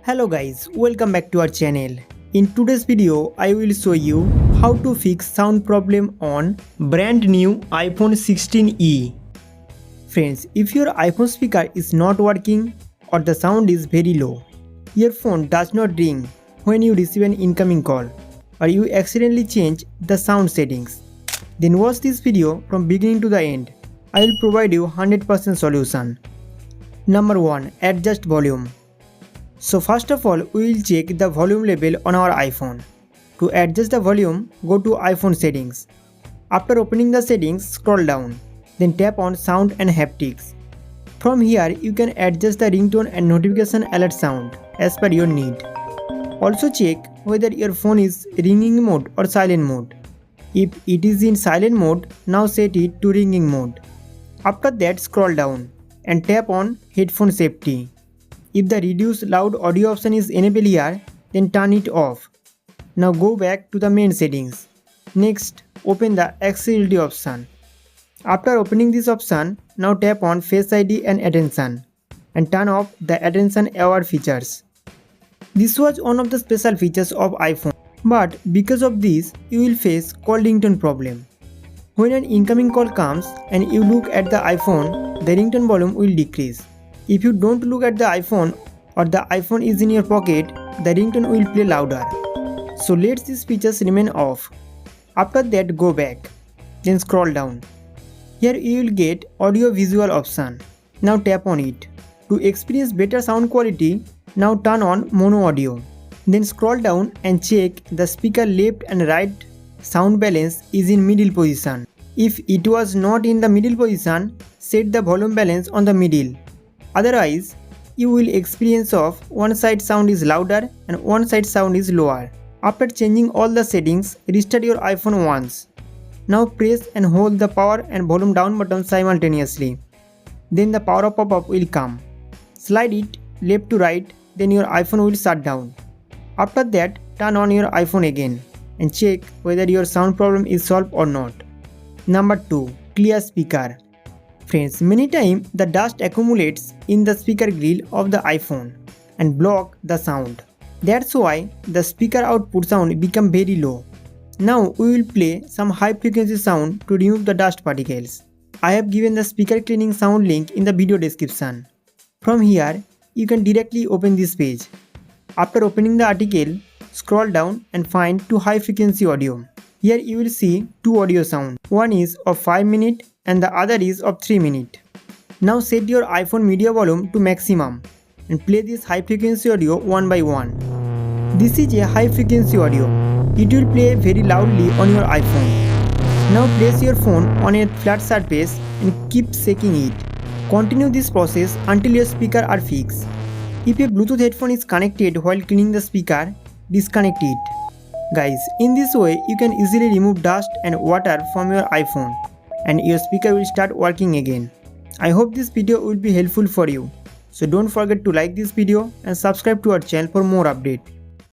Hello guys, welcome back to our channel. In today's video, I will show you how to fix sound problem on brand new iPhone 16e. Friends, if your iPhone speaker is not working or the sound is very low, your phone does not ring when you receive an incoming call, or you accidentally change the sound settings, then watch this video from beginning to the end. I will provide you 100% solution. Number 1. Adjust volume. So first of all, we will check the volume level on our iPhone. To adjust the volume, go to iPhone settings. After opening the settings, scroll down. Then tap on sound and haptics. From here, you can adjust the ringtone and notification alert sound as per your need. Also check whether your phone is ringing mode or silent mode. If it is in silent mode, now set it to ringing mode. After that, scroll down and tap on headphone safety. If the reduce loud audio option is enabled here, then turn it off. Now go back to the main settings. Next, open the accessibility option. After opening this option, now tap on Face ID and Attention and turn off the Attention Aware features. This was one of the special features of iPhone, but because of this, you will face call ringtone problem. When an incoming call comes and you look at the iPhone, the ringtone volume will decrease. If you don't look at the iPhone or the iPhone is in your pocket, the ringtone will play louder. So let these features remain off. After that, go back. Then scroll down. Here you will get audio visual option. Now tap on it. To experience better sound quality, now turn on mono audio. Then scroll down and check the speaker left and right sound balance is in middle position. If it was not in the middle position, set the volume balance on the middle. Otherwise, you will experience of one side sound is louder and one side sound is lower. After changing all the settings, restart your iPhone once. Now press and hold the power and volume down button simultaneously. Then the power up pop-up will come. Slide it left to right, then your iPhone will shut down. After that, turn on your iPhone again and check whether your sound problem is solved or not. Number 2. Clear speaker. Friends, many times the dust accumulates in the speaker grill of the iPhone and block the sound. That's why the speaker output sound become very low. Now we will play some high frequency sound to remove the dust particles. I have given the speaker cleaning sound link in the video description. From here, you can directly open this page. After opening the article, scroll down and find 2 high frequency audio. Here you will see 2 audio sound. One is of 5 minutes and the other is of 3 minutes. Now set your iPhone media volume to maximum and play this high frequency audio one by one. This is a high frequency audio. It will play very loudly on your iPhone. Now place your phone on a flat surface and keep shaking it. Continue this process until your speaker are fixed. If a Bluetooth headphone is connected while cleaning the speaker, disconnect it. Guys, in this way you can easily remove dust and water from your iPhone and your speaker will start working again. I hope this video will be helpful for you. So don't forget to like this video and subscribe to our channel for more updates.